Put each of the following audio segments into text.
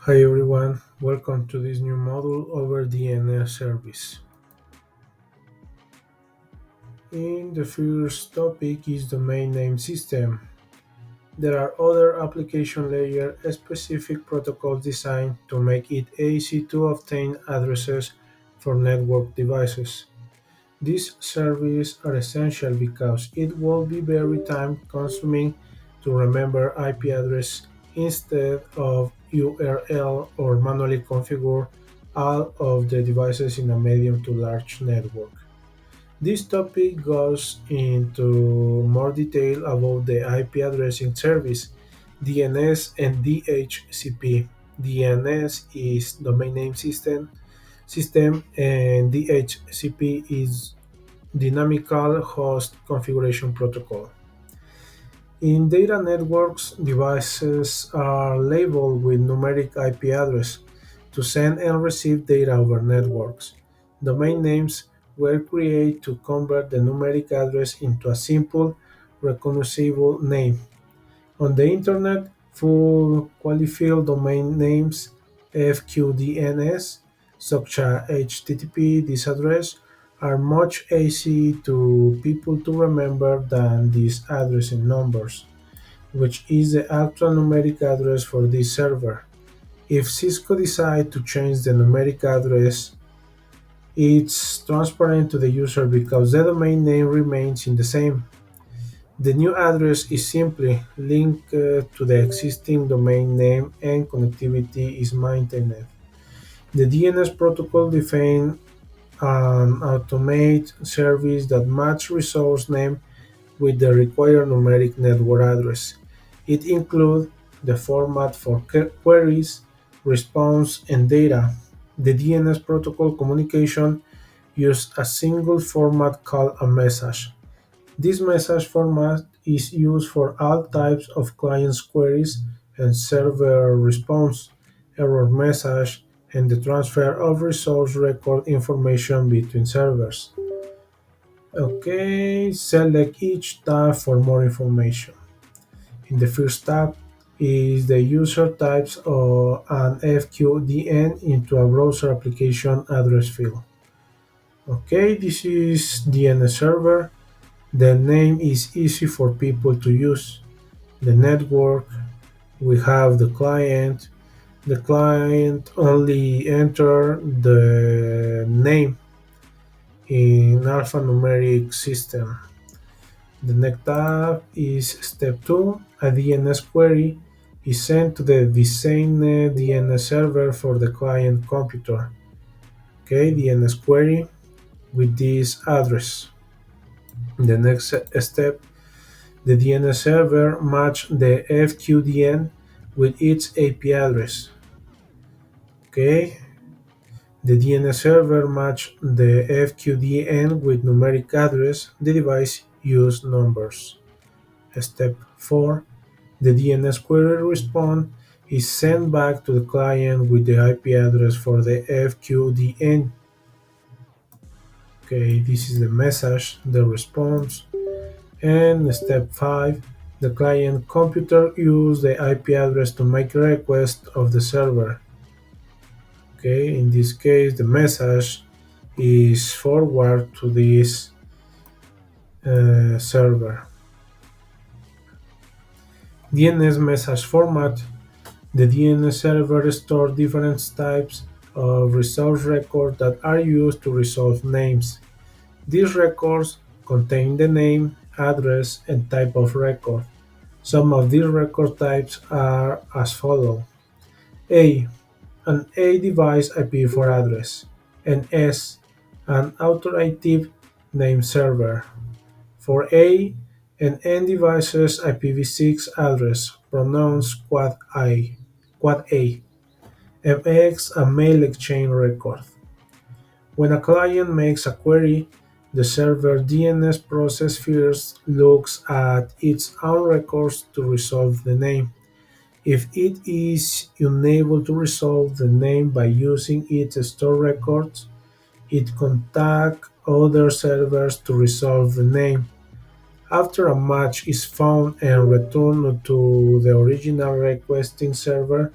Hi everyone, welcome to this new module over DNS service. In the first topic is domain name system. There are other application layer specific protocols designed to make it easy to obtain addresses for network devices. These services are essential because it will be very time consuming to remember IP address instead of URL or manually configure all of the devices in a medium to large network. This topic goes into more detail about the IP addressing service, DNS and DHCP. DNS is domain name system and DHCP is Dynamical Host Configuration Protocol. In data networks, devices are labeled with numeric IP address to send and receive data over networks. Domain names were created to convert the numeric address into a simple, recognizable name. On the Internet, full qualified domain names (FQDNs), such as HTTP, this address, are much easier to people to remember than these addressing numbers, which is the actual numeric address for this server. If Cisco decides to change the numeric address, it's transparent to the user because the domain name remains in the same. The new address is simply linked to the existing domain name and connectivity is maintained. The DNS protocol defines an automate service that matches resource name with the required numeric network address. It includes the format for queries, response, and data. The DNS protocol communication uses a single format called a message. This message format is used for all types of client queries and server response, error message, and the transfer of resource record information between servers. Okay, select each tab for more information. In the first tab is the user types of an FQDN into a browser application address field. Okay, this is DNS server. The name is easy for people to use. The network, we have the client. The client only enter the name in alphanumeric system. The next tab is step 2. A DNS query is sent to the designated DNS server for the client computer. Okay, DNS query with this address. The next step, the DNS server match the FQDN with its AP address. Okay, the DNS server match the FQDN with numeric address. The device use numbers. Step 4. The DNS query response is sent back to the client with the IP address for the FQDN. Okay, this is the message, the response. And step 5. The client computer uses the IP address to make a request of the server. Okay, in this case, the message is forwarded to this server. DNS message format. The DNS server stores different types of resource records that are used to resolve names. These records contain the name, address, and type of record. Some of these record types are as follows: A. An A device IP for address, and S. An authoritative name server. For A and N devices IPv6 address, pronounced Quad A, MX a mail exchange record. When a client makes a query, the server DNS process first looks at its own records to resolve the name. If it is unable to resolve the name by using its stored records, it contacts other servers to resolve the name. After a match is found and returned to the original requesting server,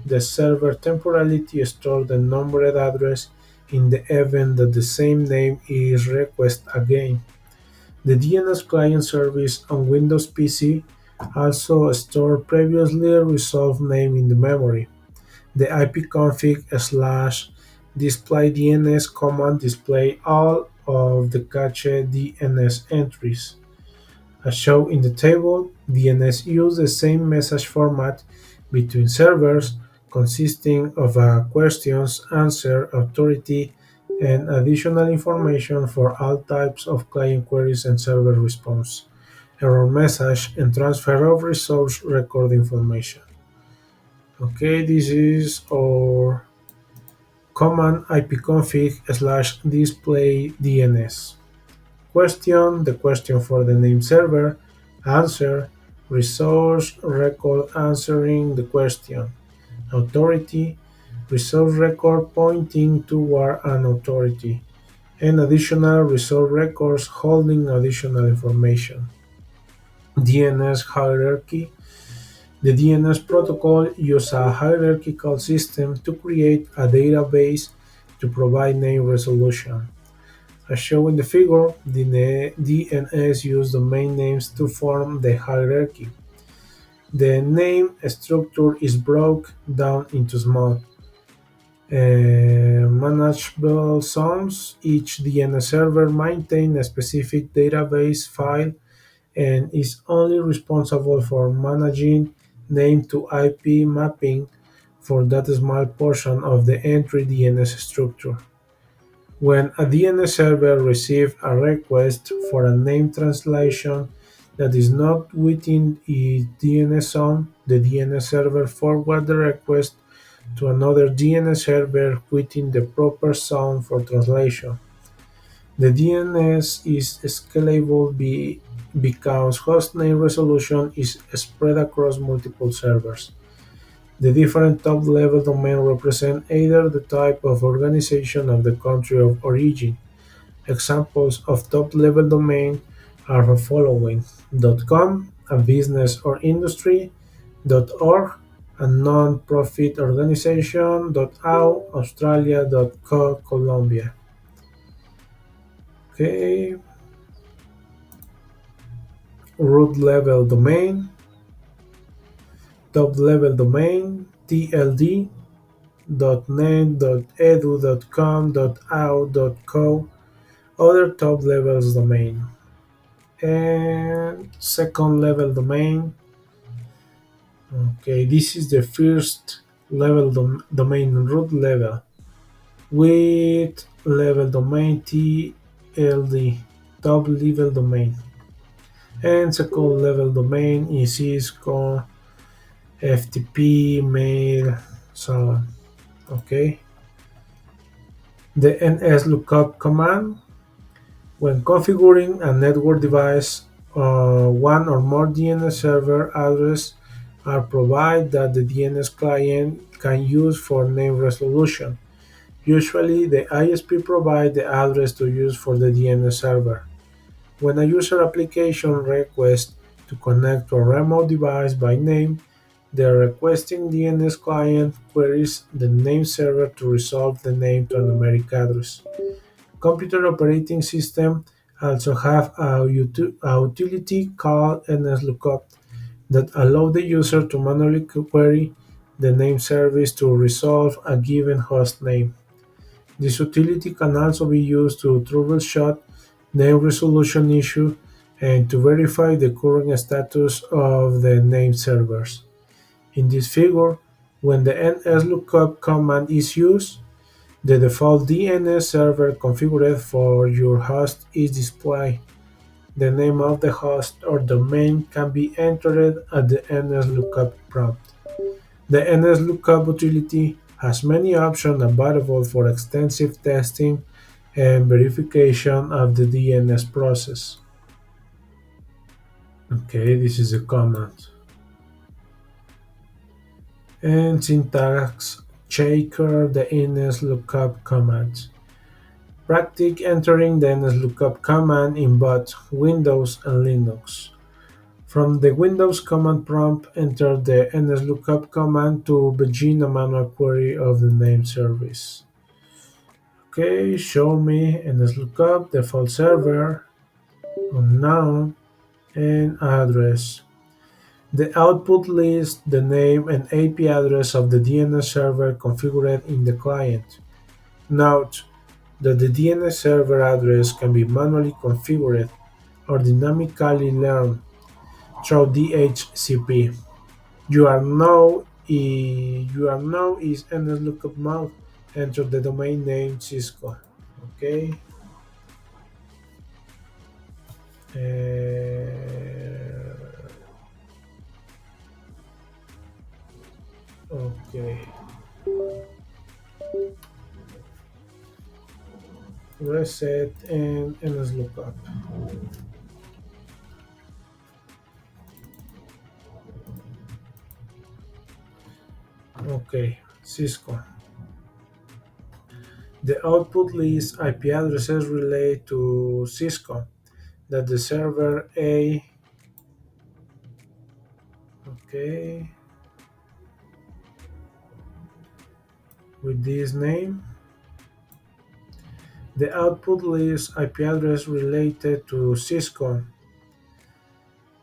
The server temporarily stores the numbered address in the event that the same name is requested again. The DNS client service on Windows PC also stores previously resolved name in the memory. The ipconfig /display DNS command displays all of the cache DNS entries. As shown in the table, DNS uses the same message format between servers, consisting of a questions, answer, authority, and additional information for all types of client queries and server response, error message, and transfer of resource record information. Okay, this is our command ipconfig/display DNS. Question, the question for the name server. Answer, resource record answering the question. Authority, resource record pointing toward an authority. And additional resource records holding additional information. DNS hierarchy. The DNS protocol uses a hierarchical system to create a database to provide name resolution. As shown in the figure, the DNS uses domain names to form the hierarchy. The name structure is broken down into small, manageable zones. Each DNS server maintains a specific database file and is only responsible for managing name to IP mapping for that small portion of the entry DNS structure. When a DNS server receives a request for a name translation that is not within its DNS zone, the DNS server forwards the request to another DNS server within the proper zone for translation. The DNS is scalable because hostname resolution is spread across multiple servers. The different top-level domains represent either the type of organization or the country of origin. Examples of top-level domain are the following: .com, a business or industry; .org, a non-profit organization; .au, Australia; .co, Colombia. Okay, root level domain, top-level domain, TLD, .net, .edu, .com, .au, .co, other top levels domain. And second level domain. Okay, this is the first level domain root level with level domain TLD, top level domain. And second level domain is Cisco, FTP, mail, so on. Okay. The nslookup command. When configuring a network device, one or more DNS server addresses are provided that the DNS client can use for name resolution. Usually, the ISP provides the address to use for the DNS server. When a user application requests to connect to a remote device by name, the requesting DNS client queries the name server to resolve the name to a numeric address. Computer operating systems also have a utility called nslookup that allows the user to manually query the name service to resolve a given host name. This utility can also be used to troubleshoot name resolution issues and to verify the current status of the name servers. In this figure, when the nslookup command is used, the default DNS server configured for your host is displayed. The name of the host or domain can be entered at the nslookup prompt. The nslookup utility has many options available for extensive testing and verification of the DNS process. Okay, this is a command. And syntax checker the nslookup command. Practice entering the nslookup command in both Windows and Linux. From the Windows command prompt, enter the nslookup command to begin a manual query of the name service. Okay, show me nslookup, default server, unknown, and address. The output lists the name and IP address of the DNS server configured in the client. Note that the DNS server address can be manually configured or dynamically learned through DHCP. You are now is nslookup mode. Enter the domain name Cisco. Okay. Uh, okay. Reset and nslookup. Okay. Cisco. The output lists IP addresses relate to Cisco that the server A. Okay. With this name. The output lists IP address related to Cisco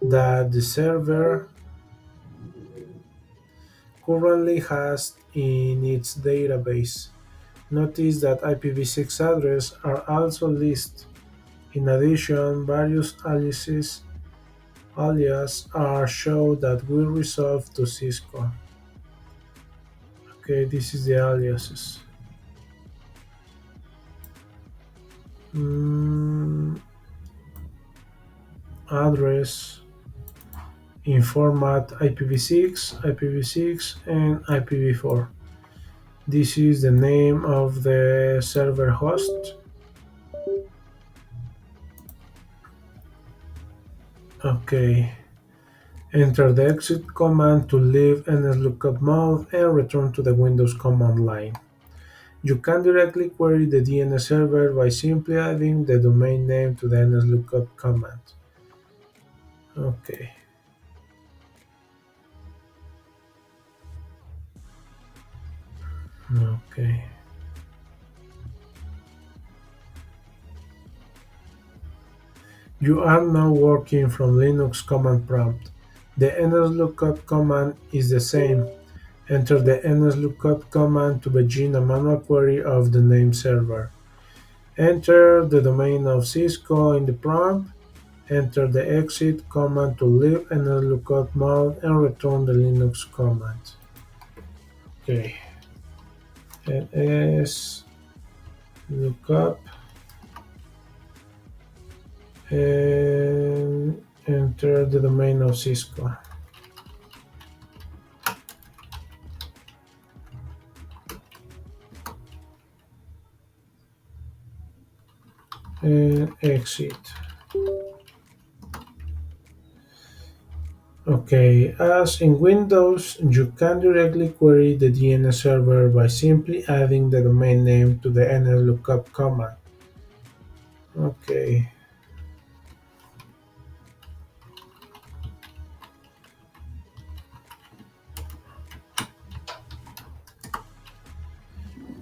that the server currently has in its database. Notice that IPv6 addresses are also listed. In addition, various alias are shown that will resolve to Cisco. Okay, this is the aliases. Mm, address in format IPv6, IPv6, and IPv4. This is the name of the server host. Okay. Enter the exit command to leave nslookup mode and return to the Windows command line. You can directly query the DNS server by simply adding the domain name to the nslookup command. Okay. Okay. You are now working from Linux command prompt. The nslookup command is the same. Enter the nslookup command to begin a manual query of the name server. Enter the domain of Cisco in the prompt. Enter the exit command to leave nslookup mode and return the Linux command. Okay. ns lookup and enter the domain of Cisco and exit. Okay, as in Windows, you can directly query the DNS server by simply adding the domain name to the nslookup command. Okay.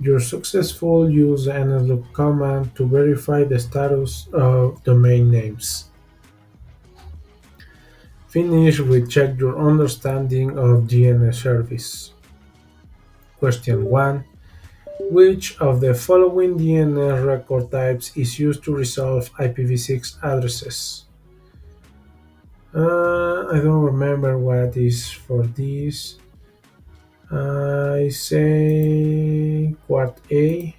You successfully use the nslookup command to verify the status of domain names. Finish with check your understanding of DNS service. Question 1. Which of the following DNS record types is used to resolve IPv6 addresses? I don't remember what is for this. I say quart A.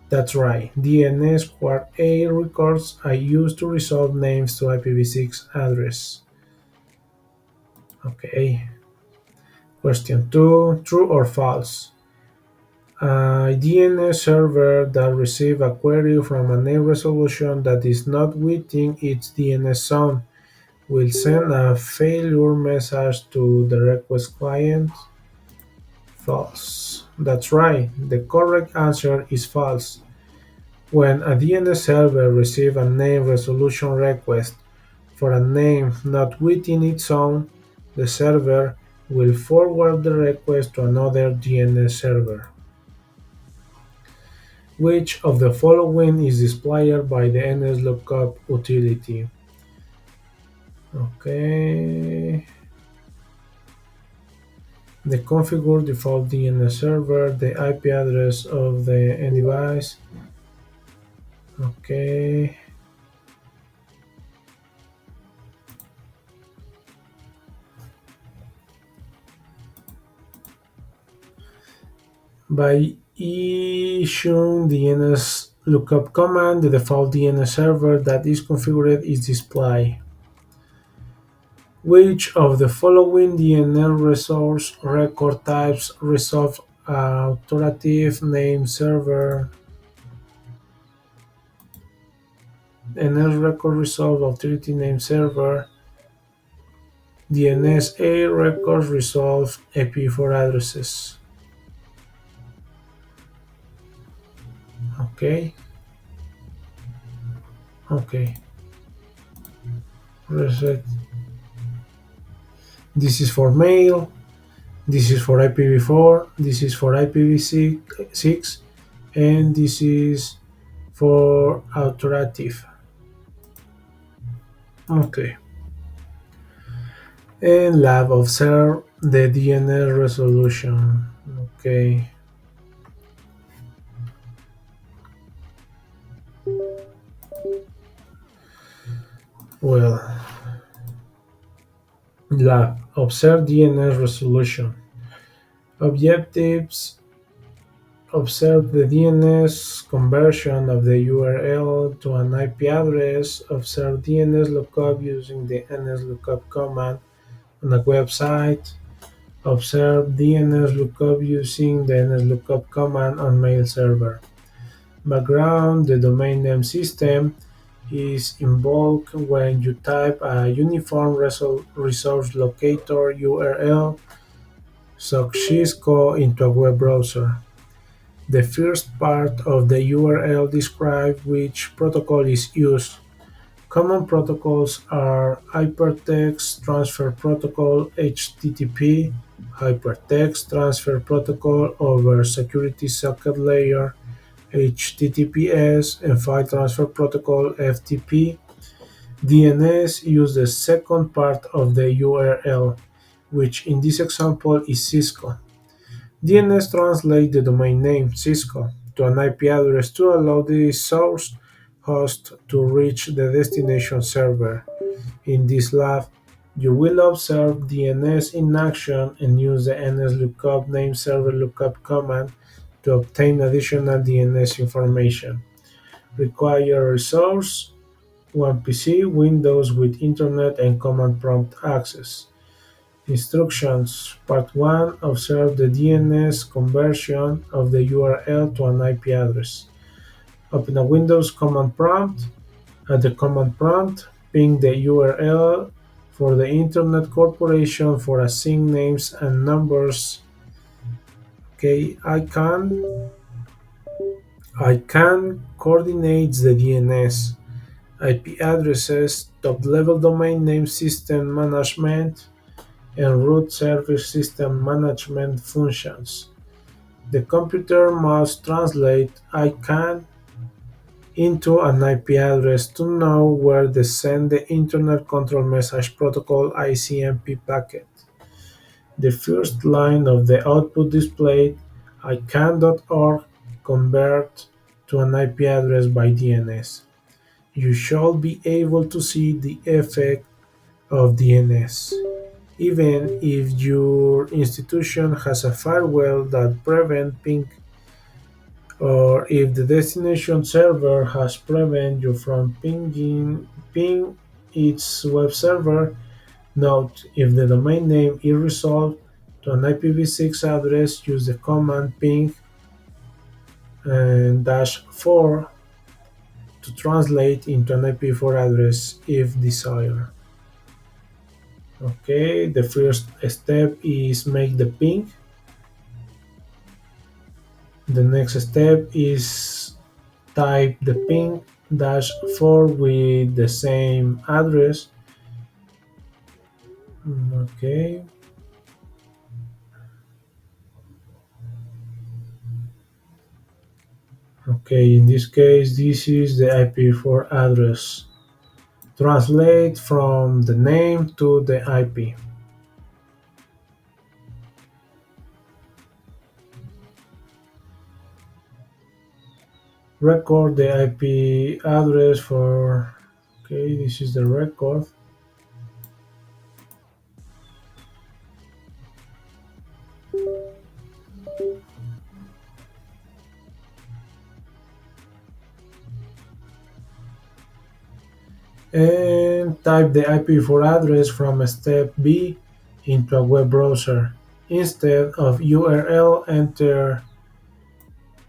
That's right. DNS quart A records are used to resolve names to IPv6 address. Okay. Question 2. True or false? A DNS server that receives a query from a name resolution that is not within its DNS zone will send a failure message to the request client. False. That's right. The correct answer is false. When a DNS server receives a name resolution request For a name not within its own, the server will forward the request to another DNS server. Which of the following is displayed by the nslookup utility? Okay. The configure default DNS server, the IP address of the end device. Okay. By issuing the DNS lookup command, the default DNS server that is configured is displayed. Which of the following DNS resource record types resolve authoritative name server? DNS record resolve authority name server. DNS-A records resolve IPv4 addresses. Okay. Okay. Reset. This is for mail. This is for IPv4. This is for IPv6, and this is for authoritative. Okay. And lab observe the DNS resolution. Okay. Well, lab observe DNS resolution. Objectives: observe the DNS conversion of the URL to an IP address. Observe DNS lookup using the nslookup command on a website. Observe DNS lookup using the nslookup command on mail server. Background: the domain name system is invoked when you type a uniform resource locator URL Cisco into a web browser. The first part of the URL describes which protocol is used. Common protocols are Hypertext Transfer Protocol (HTTP), Hypertext Transfer Protocol over Security Socket Layer (HTTPS), and File Transfer Protocol (FTP). DNS uses the second part of the URL, which in this example is Cisco. DNS translates the domain name "Cisco" to an IP address to allow the source host to reach the destination server. In this lab, you will observe DNS in action and use the nslookup nameserver lookup command to obtain additional DNS information. Require resource: one PC, Windows with Internet and command prompt access. Instructions: Part 1. Observe the DNS conversion of the URL to an IP address. Open a Windows command prompt. At the command prompt, ping the URL for the Internet Corporation for assign names and numbers. Okay, ICANN coordinates the DNS, IP addresses, top-level domain name system management, and root service system management functions. The computer must translate ICANN into an IP address to know where to send the Internet Control Message Protocol (ICMP) packet. The first line of the output displayed ICANN.org convert to an IP address by DNS. You should be able to see the effect of DNS. Even if your institution has a firewall that prevents ping, or if the destination server has prevented you from ping its web server, note if the domain name is resolved to an IPv6 address, use the command ping and -4 to translate into an IPv4 address if desired. Okay, the first step is make the ping. The next step is type the ping -4 with the same address. Okay. Okay, in this case, this is the IP4 address. Translate from the name to the IP. Record the IP address for. Okay, this is the record. And type the IP4 address from step B into a web browser. Instead of URL, enter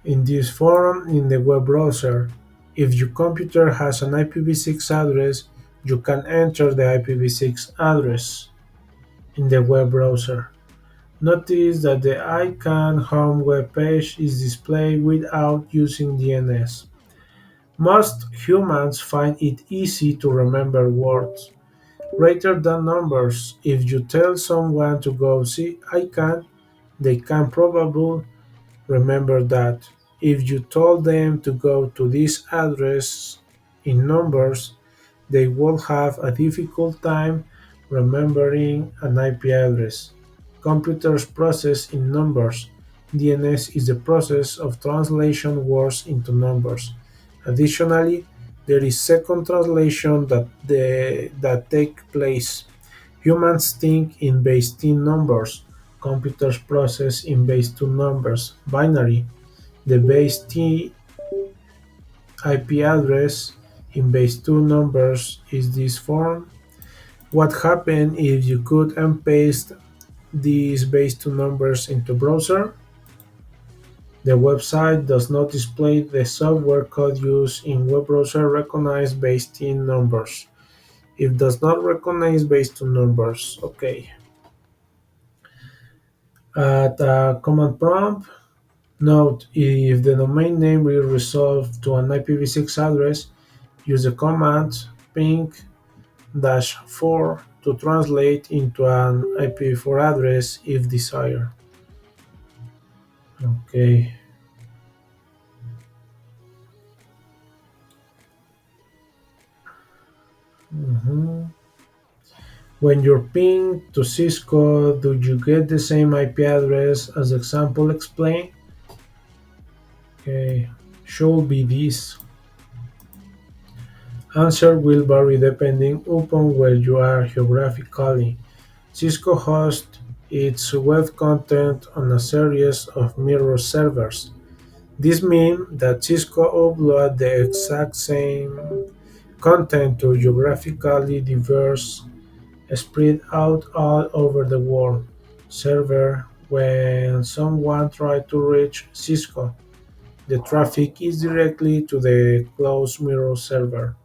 in this form in the web browser. If your computer has an IPv6 address, you can enter the IPv6 address in the web browser. Notice that the icon home web page is displayed without using DNS. Most humans find it easy to remember words rather than numbers. If you tell someone to go see icon, they can probably remember that. If you told them to go to this address in numbers, they would have a difficult time remembering an IP address. Computers process in numbers. DNS is the process of translation words into numbers. Additionally, there is second translation that take place. Humans think in base 10 numbers. Computers process in base 2 numbers, binary. The base 10 IP address in base 2 numbers is this form. What happens if you cut and paste these base 2 numbers into browser? The website does not display the software code used in web browser recognize base 10 numbers. It does not recognize base 2 numbers. Okay. At command prompt, note if the domain name will resolve to an IPv6 address, use the command ping-4 to translate into an IPv4 address if desired. Okay. Mhm. When you're ping to Cisco, do you get the same IP address as the example explained? Okay. Should be this. Answer will vary depending upon where you are geographically. Cisco hosts its web content on a series of mirror servers. This means that Cisco uploads the exact same content to geographically diverse, spread out all over the world server. When someone tries to reach Cisco, the traffic is directly to the closed mirror server.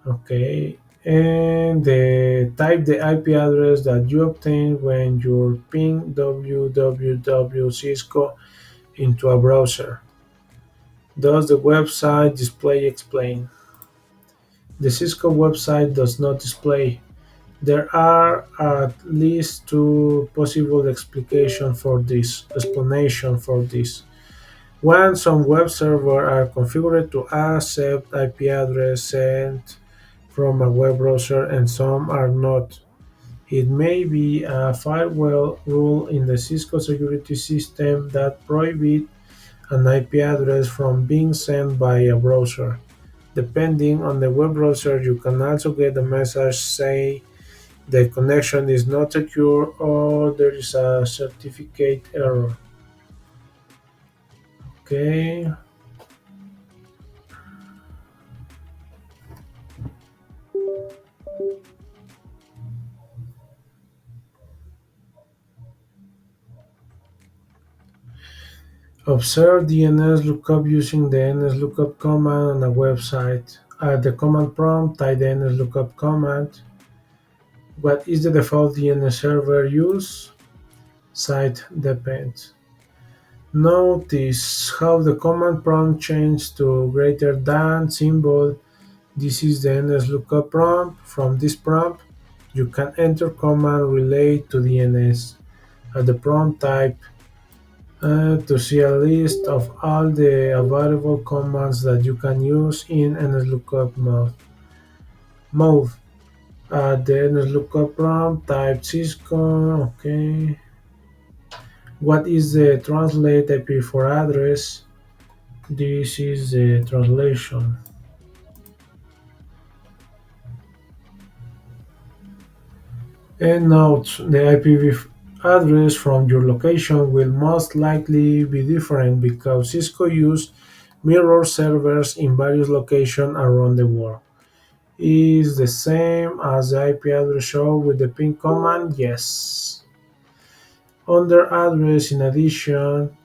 Okay, and type the IP address that you obtain when you ping www Cisco into a browser. Does the website display explain? The Cisco website does not display. There are at least two possible explanation for this. One, some web servers are configured to accept IP address sent from a web browser and some are not. It may be a firewall rule in the Cisco security system that prohibit an IP address from being sent by a browser. Depending on the web browser, you can also get a message say the connection is not secure or there is a certificate error. Okay. Observe DNS lookup using the nslookup command on a website. At the command prompt, type the nslookup command. What is the default DNS server use? Site depends. Notice how the command prompt changed to greater than symbol. This is the nslookup prompt. From this prompt, You can enter command relate to DNS at the prompt type to see a list of all the available commands that you can use in nslookup mode. At the nslookup prompt type Cisco. Okay. What is the translate IP for address? This is the translation. And note the IPv address from your location will most likely be different because Cisco uses mirror servers in various locations around the world. Is the same as the IP address shown with the ping command? Yes. Under address, in addition,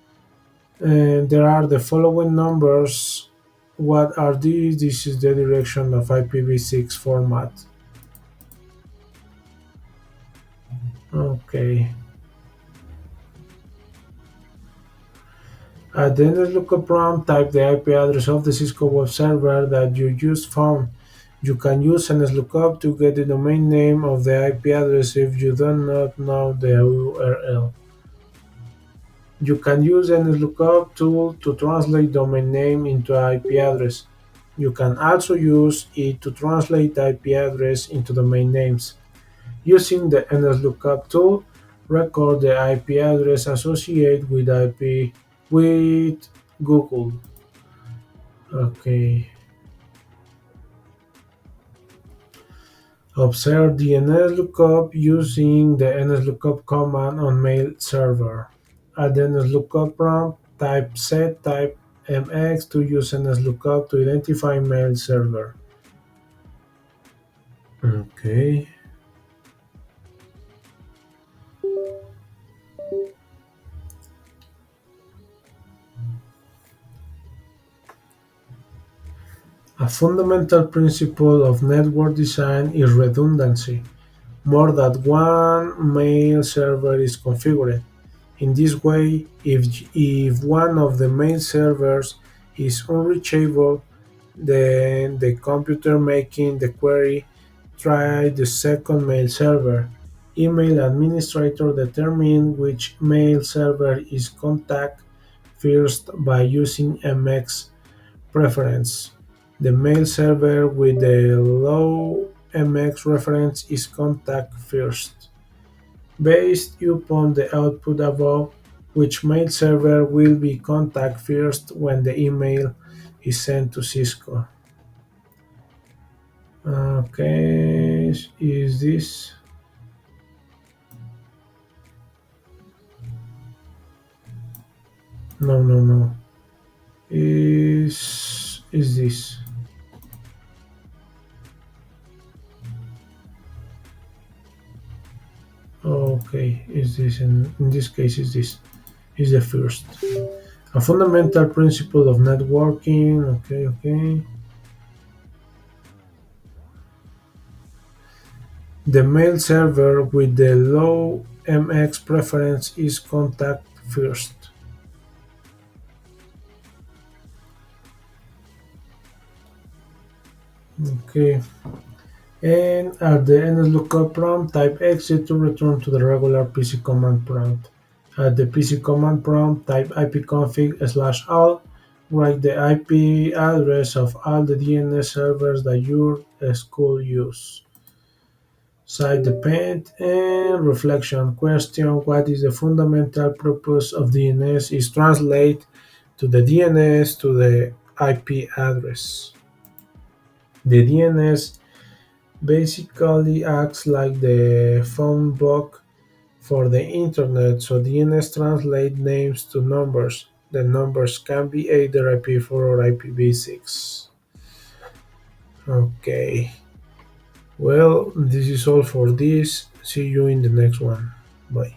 there are the following numbers. What are these? This is the direction of IPv6 format. Okay. At the nslookup prompt, type the IP address of the Cisco web server that you just found. You can use nslookup to get the domain name of the IP address if you do not know the URL. You can use nslookup tool to translate domain name into IP address. You can also use it to translate IP address into domain names. Using the nslookup tool, record the IP address associated with IP with Google. Okay. Observe DNS lookup using the nslookup command on mail server. At the nslookup prompt, type set type mx to use nslookup to identify mail server. Okay. A fundamental principle of network design is redundancy. More than one mail server is configured. In this way, if one of the mail servers is unreachable, then the computer making the query tries the second mail server. Email administrator determine which mail server is contact first by using MX preference. The mail server with the low MX reference is contact first. Based upon the output above, which mail server will be contact first when the email is sent to Cisco. Okay, is this? No, no, no. Is this? Okay, is this in this case is this? Is the first. A fundamental principle of networking. Okay, okay. The mail server with the low MX preference is contact first. Okay. And at the nslookup prompt, type exit to return to the regular PC command prompt. At the PC command prompt, type ipconfig/all. Write the IP address of all the DNS servers that your school use. Side depend and reflection question. What is the fundamental purpose of DNS is translate to the DNS to the IP address. The DNS basically acts like the phone book for the internet, so DNS translate names to numbers. The numbers can be either IP4 or IPv6. Okay. Well, this is all for this. See you in the next one. Bye.